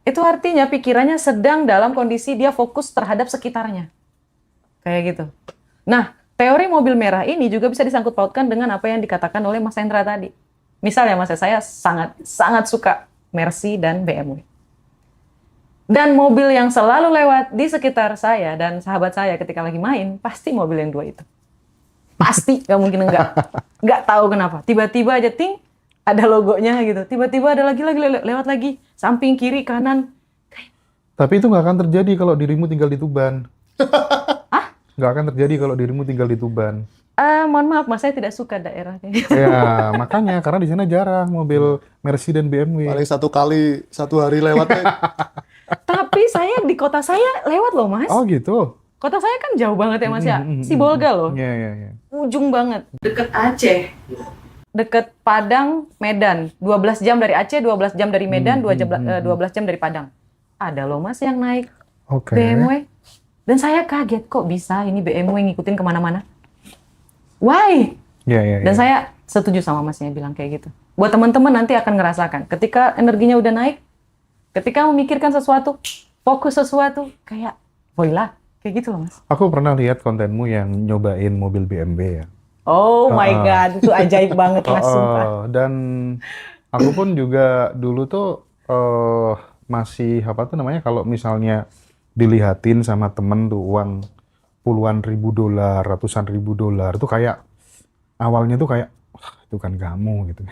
Itu artinya pikirannya sedang dalam kondisi dia fokus terhadap sekitarnya. Kayak gitu. Nah, teori mobil merah ini juga bisa disangkut pautkan dengan apa yang dikatakan oleh Mas Hendra tadi. Misalnya, Mas, saya sangat suka Mercy dan BMW. Dan mobil yang selalu lewat di sekitar saya dan sahabat saya ketika lagi main, pasti mobil yang dua itu. Pasti, nggak mungkin enggak. Nggak tahu kenapa. Tiba-tiba aja ada logonya gitu. Tiba-tiba ada lagi lewat lagi. Samping, kiri, kanan. Tapi itu nggak akan terjadi kalau dirimu tinggal di Tuban. Nggak akan terjadi kalau dirimu tinggal di Tuban. Mohon maaf, Mas, saya tidak suka daerahnya. Ya, makanya karena di sana jarang mobil Mercy dan BMW. Paling satu hari lewatnya. Tapi saya di kota saya lewat loh, Mas. Oh gitu. Kota saya kan jauh banget ya, Mas ya. Sibolga loh. Iya, iya, iya. Ujung banget. Deket Aceh. Deket Padang, Medan. 12 jam dari Aceh, 12 jam dari Medan, 12 jam dari Padang. Ada loh, Mas, yang naik Oke. BMW. Dan saya kaget, kok bisa ini BMW ngikutin kemana-mana. Why? Iya, iya, Dan iya. saya setuju sama Masnya bilang kayak gitu. Buat teman-teman nanti akan ngerasakan. Ketika energinya udah naik, ketika memikirkan sesuatu, fokus sesuatu, kayak, voila. Kayak gitu loh, Mas. Aku pernah lihat kontenmu yang nyobain mobil BMW ya. Oh my God, itu ajaib banget, Mas, sumpah. Dan aku pun juga dulu tuh masih apa tuh namanya, kalau misalnya dilihatin sama temen tuh uang puluhan ribu dolar, ratusan ribu dolar, tuh kayak awalnya tuh kayak wah, itu kan kamu gitu.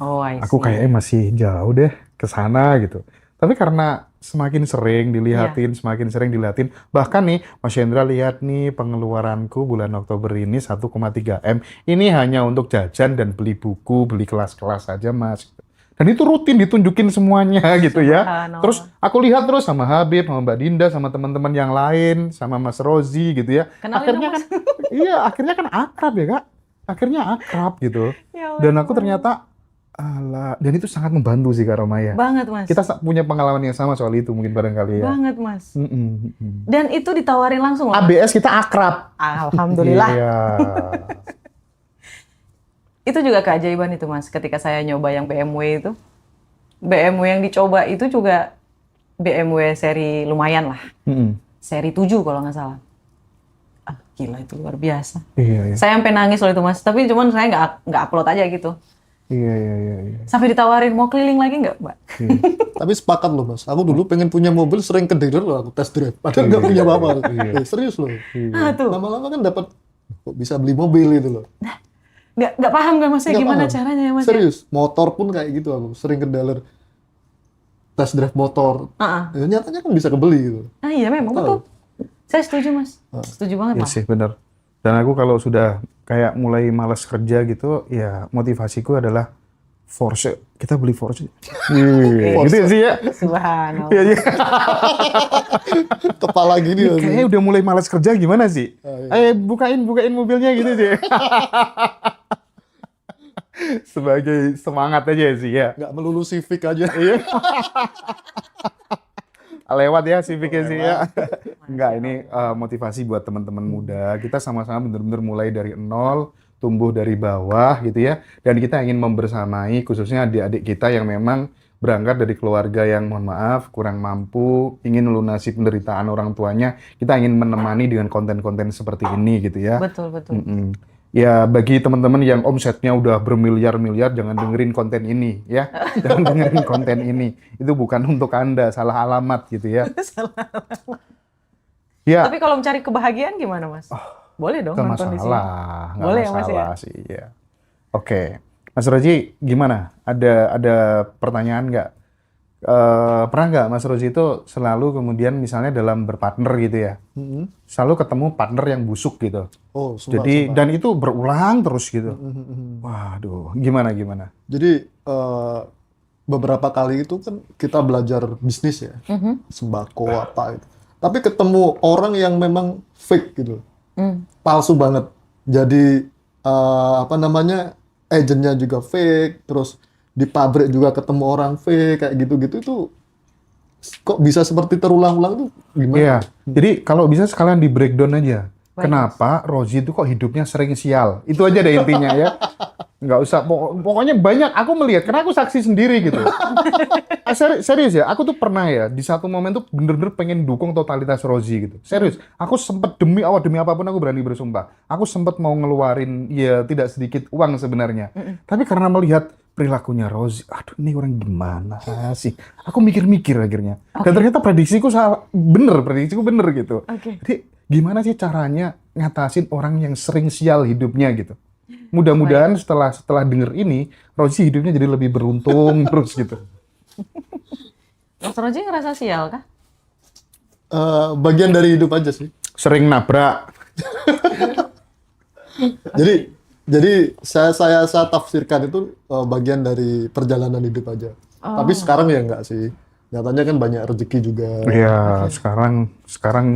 Oh, I see. Aku kayaknya masih jauh deh ke sana gitu. Tapi karena semakin sering dilihatin, semakin sering dilihatin, bahkan nih Mas Hendra lihat nih pengeluaranku bulan Oktober ini 1,3 M. Ini hanya untuk jajan dan beli buku, beli kelas-kelas aja, Mas. Dan itu rutin ditunjukin semuanya gitu ya. Subhanallah. Terus aku lihat terus sama Habib, sama Mbak Dinda, sama teman-teman yang lain, sama Mas Rozi gitu ya. Kenalin Akhirnya dong, kan, iya akhirnya kan akrab ya Kak. Akhirnya akrab gitu. Ya Allah, Dan aku ternyata, alah, dan itu sangat membantu sih Kak Romaya. banget Mas. Kita punya pengalaman yang sama soal itu mungkin barangkali ya. Banget Mas. Mm-mm. Dan itu ditawarin langsung loh. ABS kita akrab. Alhamdulillah. Iya. Itu juga keajaiban itu Mas, ketika saya nyoba yang BMW itu. BMW yang dicoba itu juga BMW seri lumayan lah. Mm-mm. Seri 7 kalau nggak salah. Ah, gila itu luar biasa. Iya, iya. Saya sampai nangis loh itu Mas, tapi cuman saya nggak upload aja gitu. Iya, iya, iya, iya. Sampai ditawarin mau keliling lagi nggak Mbak? Iya. Tapi sepakat loh Mas, aku dulu pengen punya mobil sering ke dealer loh aku test drive. Padahal nggak punya apa-apa. Serius loh. Ah tuh, Lama-lama kan dapat kok bisa beli mobil itu loh. nggak paham kan Mas ya Nggak gimana paham. caranya ya Mas? Ya? Serius, motor pun kayak gitu aku sering ke dealer test drive motor. Ah, Ya, nyatanya kan bisa kebeli gitu. ah iya memang Tahu. betul. Saya setuju Mas, setuju banget Iya Mas. sih, benar. Dan aku kalau sudah kayak mulai malas kerja gitu, ya motivasiku adalah Porsche. Kita beli Porsche. Iya, gitu ya sih ya. Subhanallah. Iya, iya. Kepala gini loh. Kayaknya udah mulai malas kerja gimana sih? iya. Bukain mobilnya gitu sih. Sebagai semangat aja sih ya. Nggak melulu Civic aja. Iya. Lewat ya Civic-nya sih ya. Enggak, ini motivasi buat teman-teman muda. Kita sama-sama benar-benar mulai dari nol, tumbuh dari bawah gitu ya. Dan kita ingin membersamai khususnya adik-adik kita yang memang berangkat dari keluarga yang mohon maaf kurang mampu, ingin melunasi penderitaan orang tuanya. Kita ingin menemani dengan konten-konten seperti ini gitu ya. Betul betul. Mm-mm. Ya bagi teman-teman yang omsetnya udah bermiliar-miliar, jangan dengerin konten ini ya. Jangan dengerin konten ini. Itu bukan untuk Anda, salah alamat gitu ya. Ya, Tapi kalau mencari kebahagiaan gimana Mas? Boleh dong nggak nonton di sini. masalah, nggak Boleh ya, Mas, masalah sih ya. Oke, Mas Roji gimana? Ada pertanyaan nggak? Pernah nggak Mas Roji itu selalu kemudian misalnya dalam berpartner gitu ya, selalu ketemu partner yang busuk gitu. Oh, sumpah, Jadi sumpah. dan itu berulang terus gitu. Waduh, gimana? Jadi beberapa kali itu kan kita belajar bisnis ya, sembako apa itu. Tapi ketemu orang yang memang fake gitu, palsu banget. Jadi apa namanya, agennya juga fake, terus di pabrik juga ketemu orang fake kayak gitu-gitu itu kok bisa seperti terulang-ulang tuh gimana? Iya. Jadi kalau bisa sekalian di breakdown aja. Baik, Kenapa Rozi itu kok hidupnya sering sial? Itu aja deh intinya ya. Nggak usah, pokoknya banyak aku melihat, karena aku saksi sendiri gitu. Serius ya, aku tuh pernah ya, di satu momen tuh bener-bener pengen dukung totalitas Rozi gitu. Serius, aku sempet demi apapun aku berani bersumpah. Aku sempet mau ngeluarin ya tidak sedikit uang sebenarnya. Tapi karena melihat perilakunya Rozi, aduh ini orang gimana sih? Aku mikir-mikir akhirnya. Dan ternyata prediksiku bener gitu. Oke. Jadi gimana sih caranya ngatasin orang yang sering sial hidupnya gitu? Mudah-mudahan setelah denger ini, Rozi hidupnya jadi lebih beruntung terus gitu. Mas Roji ngerasa sial kah? Bagian dari hidup aja sih. Sering nabrak. Jadi saya tafsirkan itu bagian dari perjalanan hidup aja. Tapi sekarang ya enggak sih. Nyatanya kan banyak rezeki juga Ya, sekarang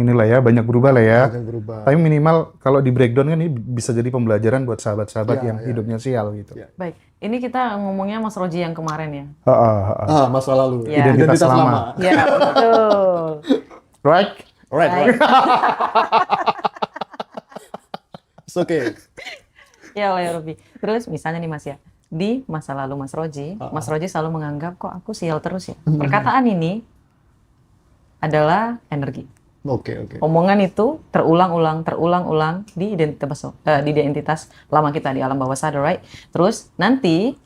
inilah ya, banyak berubah lah ya. yang berubah. Tapi minimal kalau di breakdown kan ini bisa jadi pembelajaran buat sahabat-sahabat Ya, yang ya. hidupnya sial gitu. Ya. Baik, ini kita ngomongnya Mas Roji yang kemarin ya. Masa lalu. Ya. Identitas lama. Ya, betul. Right? Baik. It's okay. Ya Allah ya Robi. Terus misalnya nih Mas ya, di masa lalu Mas Roji selalu menganggap kok aku sial terus ya. Perkataan ini adalah energi. Oke. Omongan itu terulang-ulang di identitas lama kita di alam bawah sadar, right? Terus nanti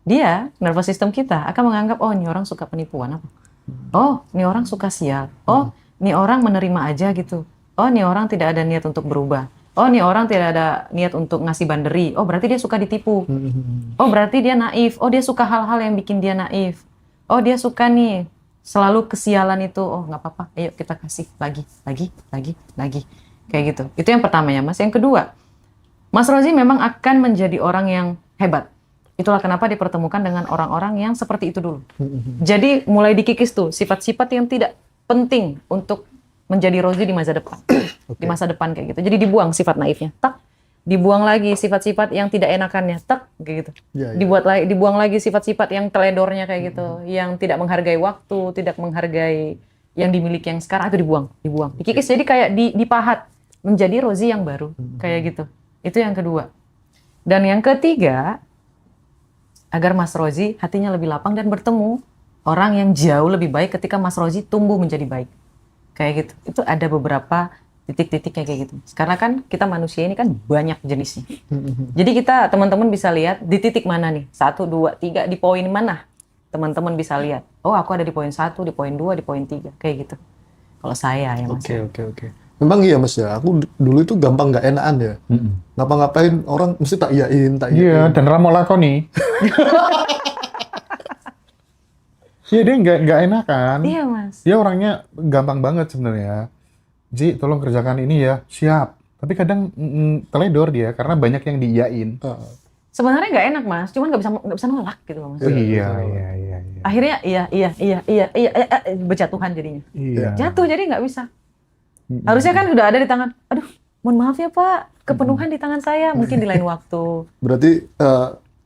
dia nervous system kita akan menganggap oh ini orang suka penipuan apa? Oh, ini orang suka sial. Oh, ini orang menerima aja gitu. Oh, ini orang tidak ada niat untuk berubah. Oh, ini orang tidak ada niat untuk ngasih banderi. Oh, berarti dia suka ditipu. Oh, berarti dia naif. Oh, dia suka hal-hal yang bikin dia naif. Oh, dia suka nih selalu kesialan itu. Oh, nggak apa-apa. Ayo kita kasih lagi. Kayak gitu. Itu yang pertama ya, Mas. Yang kedua, Mas Rozi memang akan menjadi orang yang hebat. Itulah kenapa dipertemukan dengan orang-orang yang seperti itu dulu. Jadi mulai dikikis tuh sifat-sifat yang tidak penting untuk menjadi Rozi di masa depan. Di masa depan kayak gitu. Jadi dibuang sifat naifnya. Tak. Dibuang lagi sifat-sifat yang tidak enakannya. Tak kayak gitu. Dibuang lagi sifat-sifat yang teledornya kayak gitu. Yang tidak menghargai waktu, tidak menghargai yang dimiliki yang sekarang, itu dibuang. Dikikis jadi kayak dipahat menjadi Rozi yang baru. Kayak gitu. Itu yang kedua. Dan yang ketiga, agar Mas Rozi hatinya lebih lapang dan bertemu orang yang jauh lebih baik ketika Mas Rozi tumbuh menjadi baik. Kayak gitu. Itu ada beberapa titik-titiknya kayak gitu. Karena kan kita manusia ini kan banyak jenisnya. Jadi kita teman-teman bisa lihat di titik mana nih. 1, 2, 3, di poin mana. Teman-teman bisa lihat. Oh aku ada di poin 1, di poin 2, di poin 3. Kayak gitu. Kalau saya ya Mas. Oke. Memang iya Mas ya. Aku dulu itu gampang nggak enakan ya. Ngapa-ngapain orang mesti tak iyain. Iya, dan Ramo lakoni. Iya, dia nggak enakan. Iya Mas. Dia orangnya gampang banget sebenarnya. Ji, tolong kerjakan ini ya. Siap. Tapi kadang teledor dia karena banyak yang diiyain. Sebenarnya nggak enak Mas, cuman nggak bisa nolak gitu loh Mas. Iya. Akhirnya iya, berjatuhan jadinya. Iya. Jatuh jadi nggak bisa. Harusnya kan udah ada di tangan. Aduh, mohon maaf ya Pak, kepenuhan di tangan saya. Mungkin di lain waktu. Berarti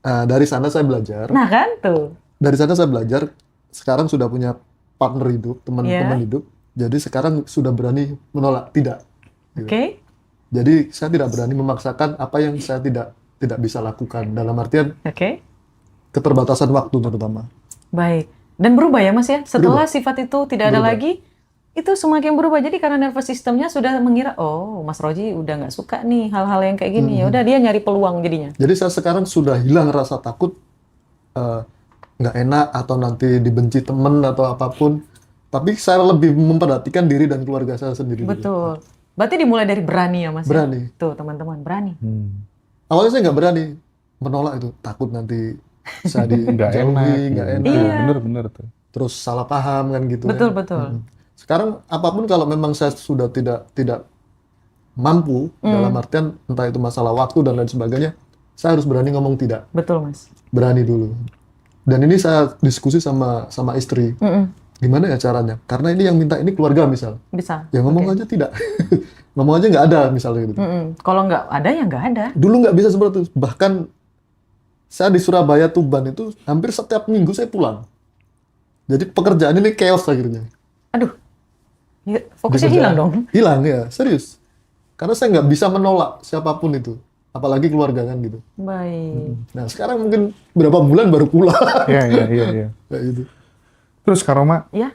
dari sana saya belajar. Nah kan tuh. Dari sana saya belajar. Sekarang sudah punya partner hidup, teman-teman hidup. Jadi sekarang sudah berani menolak tidak. Oke. Jadi saya tidak berani memaksakan apa yang saya tidak bisa lakukan. Dalam artian keterbatasan waktu terutama. Baik. Dan berubah ya Mas ya. Setelah Berubah. sifat itu tidak ada lagi, itu semakin berubah. Jadi karena nervous systemnya sudah mengira, oh Mas Rozi udah nggak suka nih hal-hal yang kayak gini. Ya udah dia nyari peluang jadinya. Jadi saya sekarang sudah hilang rasa takut nggak enak atau nanti dibenci temen atau apapun. Tapi saya lebih memperhatikan diri dan keluarga saya sendiri. Betul. Berarti dimulai dari berani ya Mas? Berani. Ya? Tuh teman-teman, berani. Awalnya saya nggak berani menolak itu. Takut nanti saya Nggak dijauhi, nggak enak. Iya. Bener tuh. Terus salah paham kan gitu. Betul, kan. betul. Sekarang apapun kalau memang saya sudah tidak mampu, dalam artian entah itu masalah waktu dan lain sebagainya, saya harus berani ngomong tidak. Betul Mas. Berani dulu. Dan ini saya diskusi sama istri. Gimana ya caranya? Karena ini yang minta ini keluarga misal. Bisa. Ya ngomong aja tidak. Ngomong aja nggak ada misalnya gitu. Kalau nggak ada ya nggak ada. Dulu nggak bisa seperti itu. Bahkan saya di Surabaya, Tuban itu hampir setiap minggu saya pulang. Jadi pekerjaan ini chaos akhirnya. Aduh. Ya, fokusnya hilang dong. Hilang ya, serius. Karena saya nggak bisa menolak siapapun itu. Apalagi keluarga kan gitu. Baik. Nah sekarang mungkin berapa bulan baru pulang. Iya. Kayak gitu. Terus Kak Roma, Ya.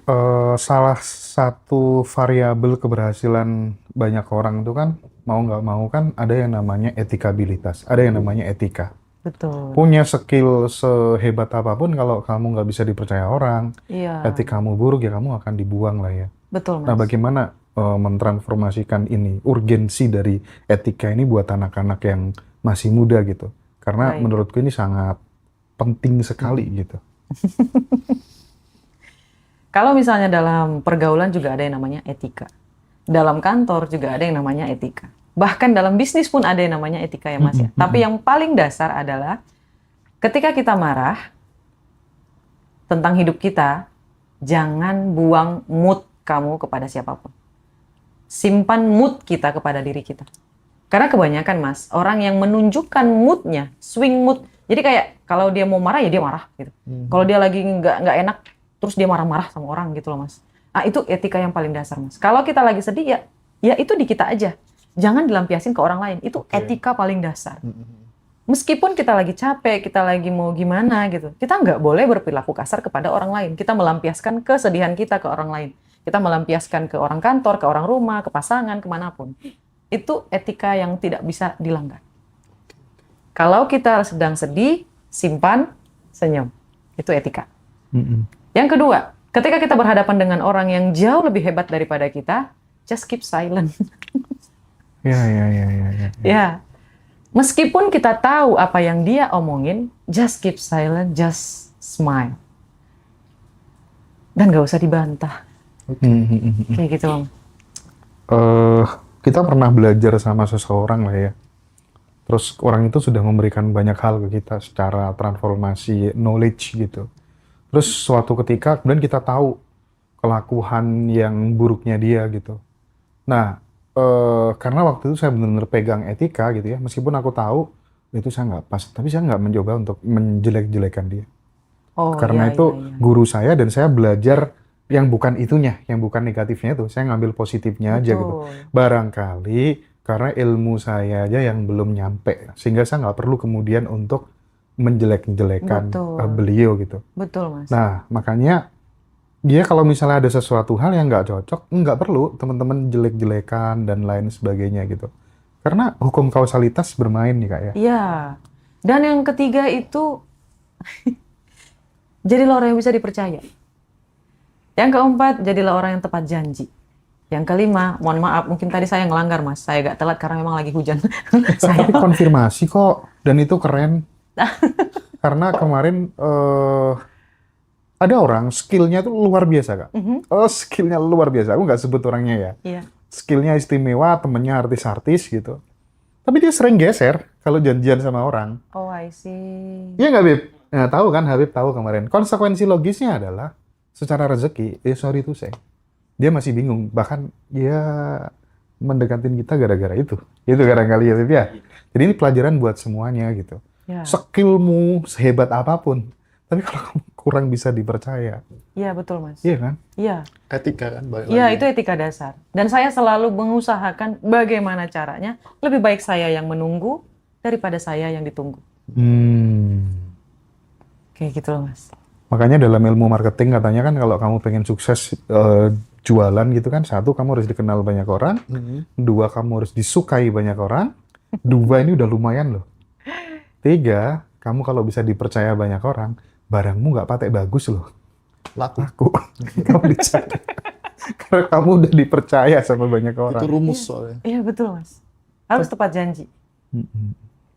salah satu variabel keberhasilan banyak orang itu kan mau nggak mau kan ada yang namanya etikabilitas, ada yang namanya etika. Betul. Punya skill sehebat apapun kalau kamu nggak bisa dipercaya orang, Iya. etikamu buruk ya kamu akan dibuang lah ya. Betul Mas. Nah bagaimana mentransformasikan ini, urgensi dari etika ini buat anak-anak yang masih muda gitu? Karena menurutku ini sangat penting sekali gitu. Kalau misalnya dalam pergaulan juga ada yang namanya etika. Dalam kantor juga ada yang namanya etika. Bahkan dalam bisnis pun ada yang namanya etika ya Mas ya. Tapi yang paling dasar adalah ketika kita marah tentang hidup kita, jangan buang mood kamu kepada siapapun. Simpan mood kita kepada diri kita. Karena kebanyakan Mas, orang yang menunjukkan moodnya, swing mood. Jadi kayak kalau dia mau marah ya dia marah gitu. Kalau dia lagi nggak enak, terus dia marah-marah sama orang gitu loh Mas. Ah itu etika yang paling dasar Mas. Kalau kita lagi sedih ya itu di kita aja. Jangan dilampiasin ke orang lain. Itu etika paling dasar. Meskipun kita lagi capek, kita lagi mau gimana gitu, kita nggak boleh berperilaku kasar kepada orang lain. Kita melampiaskan kesedihan kita ke orang lain. Kita melampiaskan ke orang kantor, ke orang rumah, ke pasangan, kemanapun. Itu etika yang tidak bisa dilanggar. Kalau kita sedang sedih, simpan, senyum. Itu etika. Yang kedua, ketika kita berhadapan dengan orang yang jauh lebih hebat daripada kita, just keep silent. Ya. Meskipun kita tahu apa yang dia omongin, just keep silent, just smile. Dan gak usah dibantah. Kayak gitu, Om. Kita pernah belajar sama seseorang lah ya. Terus orang itu sudah memberikan banyak hal ke kita secara transformasi knowledge gitu. Terus suatu ketika kemudian kita tahu kelakuan yang buruknya dia gitu. Nah, karena waktu itu saya benar-benar pegang etika gitu ya, meskipun aku tahu itu saya nggak pas, tapi saya nggak mencoba untuk menjelek-jelekan dia. Oh, Karena iya, itu iya, iya. guru saya dan saya belajar yang bukan itunya, yang bukan negatifnya itu. Saya ngambil positifnya aja gitu. Betul. Barangkali karena ilmu saya aja yang belum nyampe, sehingga saya nggak perlu kemudian untuk menjelek-jelekan Betul. beliau gitu. Betul, Mas. Nah, makanya dia kalau misalnya ada sesuatu hal yang nggak cocok, nggak perlu teman-teman jelek-jelekan dan lain sebagainya gitu. Karena hukum kausalitas bermain nih Kak ya. Iya. Dan yang ketiga itu, jadilah orang yang bisa dipercaya. Yang keempat, jadilah orang yang tepat janji. Yang kelima, mohon maaf, mungkin tadi saya ngelanggar, Mas. Saya agak telat karena memang lagi hujan. Saya Tapi konfirmasi kok, dan itu keren. Karena kemarin ada orang skillnya tuh luar biasa Kak. Skillnya luar biasa. Aku nggak sebut orangnya ya. Iya. Skillnya istimewa, temennya artis-artis gitu. Tapi dia sering geser kalau janjian sama orang. Oh, I see. Iya nggak, Bib? Nah, tahu kan, Habib tahu kemarin. Konsekuensi logisnya adalah, secara rezeki, sorry to say, dia masih bingung. Bahkan dia mendekatin kita gara-gara itu. Itu gara-gara ya, Bib ya. Jadi ini pelajaran buat semuanya gitu. Ya. Skillmu sehebat apapun, tapi kalau kamu kurang bisa dipercaya, Iya, betul, Mas. iya kan? Iya. Etika kan, balik Iya, lagi. itu etika dasar. Dan saya selalu mengusahakan bagaimana caranya. Lebih baik saya yang menunggu daripada saya yang ditunggu. Kayak gitu loh, Mas. Makanya dalam ilmu marketing katanya kan kalau kamu pengen sukses jualan gitu kan, satu kamu harus dikenal banyak orang, dua kamu harus disukai banyak orang, dua ini udah lumayan loh. Tiga, kamu kalau bisa dipercaya banyak orang, barangmu nggak patek bagus loh. Laku. Kamu dicari. Karena kamu udah dipercaya sama banyak orang. Itu rumus soalnya. Iya, betul, Mas. Harus tepat janji.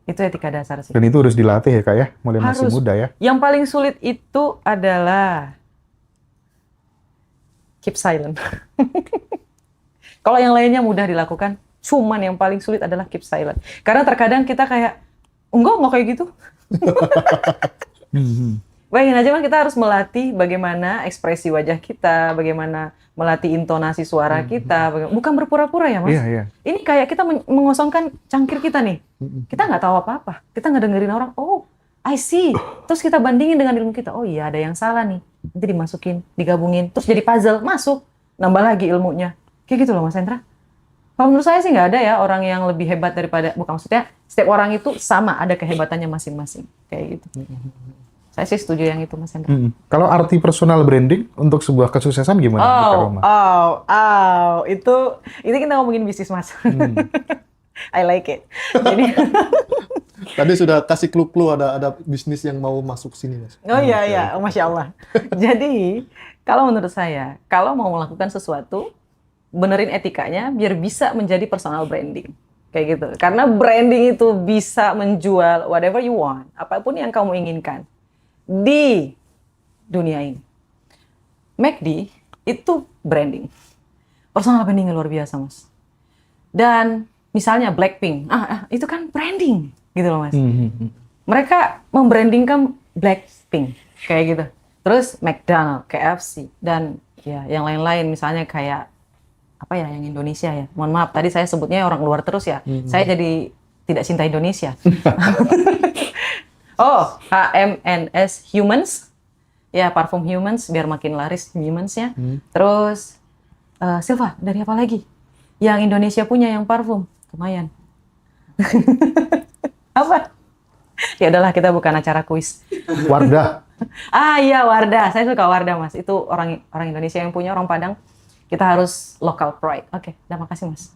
Itu etika dasar sih. Dan itu harus dilatih ya Kak ya, mulai masih Harus. muda ya. Yang paling sulit itu adalah keep silent. Kalau yang lainnya mudah dilakukan, cuman yang paling sulit adalah keep silent. Karena terkadang kita kayak, enggak kayak gitu. Bayangin aja, Mas, kita harus melatih bagaimana ekspresi wajah kita, bagaimana melatih intonasi suara kita. Bukan berpura-pura ya, Mas. Iya, iya. Ini kayak kita mengosongkan cangkir kita nih. Kita nggak tahu apa-apa. Kita nggak dengerin orang, oh, I see. Terus kita bandingin dengan ilmu kita. Oh iya, ada yang salah nih. Nanti dimasukin, digabungin. Terus jadi puzzle, masuk. Nambah lagi ilmunya. Kayak gitu loh, Mas Hendra. Kalau menurut saya sih nggak ada ya orang yang lebih hebat daripada, bukan maksudnya, setiap orang itu sama, ada kehebatannya masing-masing. Kayak gitu. Saya sih setuju yang itu, Mas Hendra. Kalau arti personal branding untuk sebuah kesuksesan gimana Kak Roma? Itu kita ngomongin bisnis, Mas. I like it. Jadi, Tadi sudah kasih clue-clue ada bisnis yang mau masuk sini, Mas. oh iya, Masya Allah. Jadi, kalau menurut saya, kalau mau melakukan sesuatu, benerin etikanya biar bisa menjadi personal branding. Kayak gitu. Karena branding itu bisa menjual whatever you want, apapun yang kamu inginkan di dunia ini. McD itu branding. Personal branding luar biasa, Mas. Dan misalnya Blackpink, itu kan branding, gitu loh, Mas. Mereka membrandingkan Blackpink, kayak gitu. Terus McDonald, KFC, dan ya yang lain-lain, misalnya kayak apa ya yang Indonesia ya. Mohon maaf, tadi saya sebutnya orang luar terus ya. Saya jadi tidak cinta Indonesia. Oh, HMNS Humans, ya parfum Humans biar makin laris Humans-nya. Terus Silva, dari apa lagi? Yang Indonesia punya yang parfum, lumayan. Apa? Ya udahlah, kita bukan acara kuis. Wardah. Iya, Wardah. Saya suka Wardah, Mas. Itu orang Indonesia yang punya, orang Padang. Kita harus local pride. Oke, terima kasih, Mas.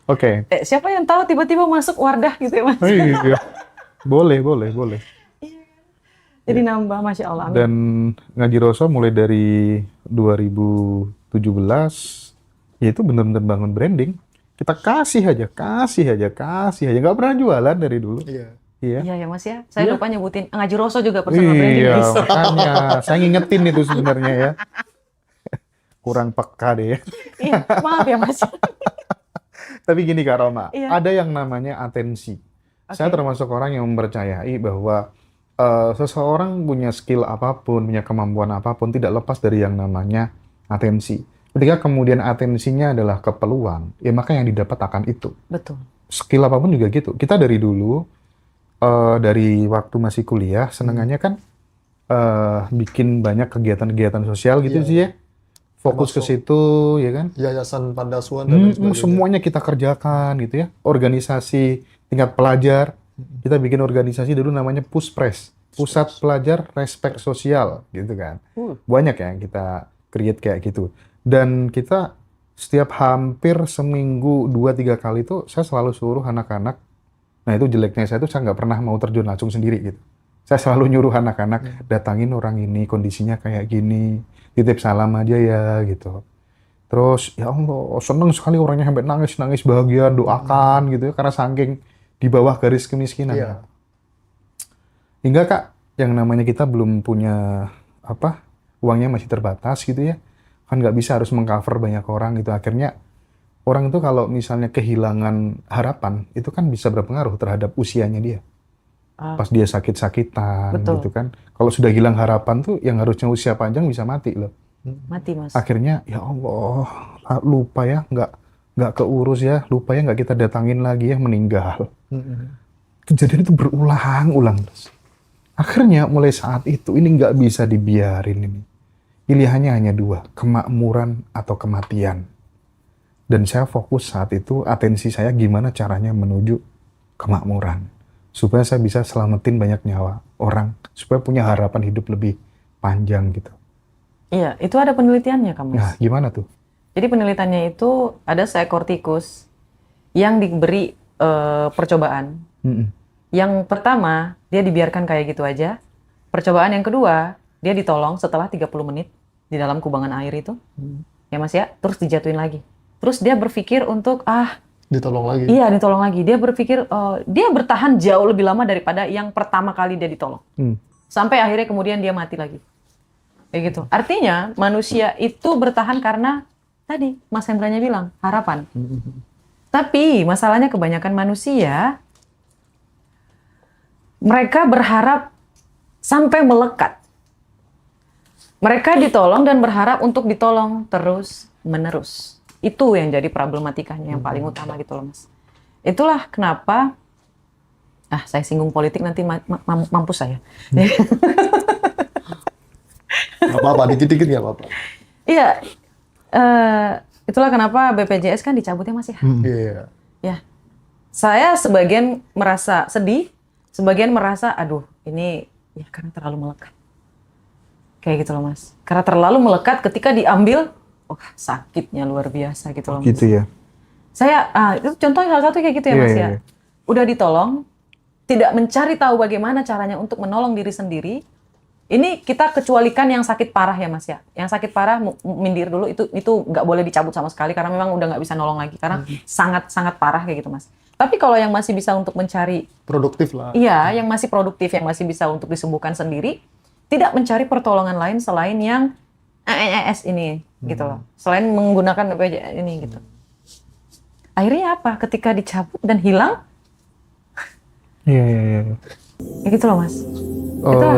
Oke. Siapa yang tahu tiba-tiba masuk Wardah gitu ya, Mas? Iya. Boleh. Jadi nambah, Masya Allah. Amin. Dan Ngaji Roso mulai dari 2017, ya itu benar-benar bangun branding. Kita kasih aja. Nggak pernah jualan dari dulu. Iya. Iya. Iya ya, Mas ya. Saya lupa nyebutin Ngaji Roso juga personal branding, Iya, guys. makanya saya ngingetin itu sebenarnya ya. kurang peka deh ya. Iya, maaf ya Mas. Tapi gini Kak Roma, Iya. ada yang namanya atensi. Saya Oke. termasuk orang yang mempercayai bahwa seseorang punya skill apapun, punya kemampuan apapun, tidak lepas dari yang namanya atensi. Ketika kemudian atensinya adalah keperluan, ya maka yang didapat akan itu. Betul. Skill apapun juga gitu. Kita dari dulu, dari waktu masih kuliah, senengannya kan bikin banyak kegiatan-kegiatan sosial gitu Iya. sih ya. Fokus ke Termasuk situ, ya kan? Yayasan Pandasuan dan lain sebagainya. Semuanya kita kerjakan gitu ya. Organisasi tingkat pelajar, kita bikin organisasi dulu namanya Puspres, Pusat Pelajar Respek Sosial gitu kan. Banyak ya yang kita create kayak gitu. Dan kita setiap hampir seminggu 2-3 kali itu saya selalu suruh anak-anak. Nah itu jeleknya saya tuh saya nggak pernah mau terjun langsung sendiri gitu. Saya selalu nyuruh anak-anak datangin orang ini, kondisinya kayak gini, titip salam aja ya gitu. Terus ya Allah seneng sekali orangnya sampai nangis bahagia doakan gitu ya karena saking di bawah garis kemiskinan. Iya. Hingga Kak yang namanya kita belum punya apa uangnya masih terbatas gitu ya kan nggak bisa harus mengcover banyak orang gitu akhirnya orang itu kalau misalnya kehilangan harapan itu kan bisa berpengaruh terhadap usianya dia pas dia sakit-sakitan Betul. gitu kan kalau sudah hilang harapan tuh yang harusnya usia panjang bisa mati loh. Mati Mas. Akhirnya ya Allah lupa ya nggak keurus ya lupa ya nggak kita datangin lagi ya meninggal. Kejadian itu berulang-ulang terus. Akhirnya mulai saat itu ini nggak bisa dibiarin ini. Pilihannya hanya dua, kemakmuran atau kematian. Dan saya fokus saat itu atensi saya gimana caranya menuju kemakmuran. Supaya saya bisa selamatin banyak nyawa orang. Supaya punya harapan hidup lebih panjang gitu. Iya, itu ada penelitiannya Kak Mas. Nah gimana tuh? Jadi penelitiannya itu ada seekor tikus yang diberi percobaan. Yang pertama, dia dibiarkan kayak gitu aja. Percobaan yang kedua, dia ditolong setelah 30 menit di dalam kubangan air itu. Ya Mas ya, terus dijatuhin lagi. Terus dia berpikir untuk, Ditolong lagi. iya ditolong lagi. Dia berpikir, dia bertahan jauh lebih lama daripada yang pertama kali dia ditolong. Sampai akhirnya kemudian dia mati lagi. Kayak gitu. Artinya, manusia itu bertahan karena, tadi Mas Hendranya bilang, harapan. Tapi masalahnya kebanyakan manusia, mereka berharap sampai melekat. Mereka ditolong dan berharap untuk ditolong terus-menerus. Itu yang jadi problematikanya yang paling utama gitu loh Mas. Itulah kenapa, saya singgung politik nanti mampus saya. Gak apa-apa, dikit-dikit gak apa-apa. Iya, itulah kenapa BPJS kan dicabut ya Mas ya. Iya. Ya, saya sebagian merasa sedih, sebagian merasa, aduh ini ya karena terlalu melekat. Kayak gitu loh Mas. Karena terlalu melekat ketika diambil, sakitnya luar biasa gitu loh Mas. Gitu ya. Saya, itu contoh salah satu kayak gitu ya Mas ya. Udah ditolong, tidak mencari tahu bagaimana caranya untuk menolong diri sendiri. Ini kita kecualikan yang sakit parah ya Mas ya. Yang sakit parah mindir dulu itu nggak boleh dicabut sama sekali karena memang udah nggak bisa nolong lagi karena sangat parah kayak gitu Mas. Tapi kalau yang masih bisa untuk mencari Produktif lah. iya, yang masih produktif, yang masih bisa untuk disembuhkan sendiri, tidak mencari pertolongan lain selain yang EES ini gitu loh. Selain menggunakan BPJS ini gitu. Akhirnya apa? Ketika dicabut dan hilang, Iya. ya gitu loh Mas. Itulah.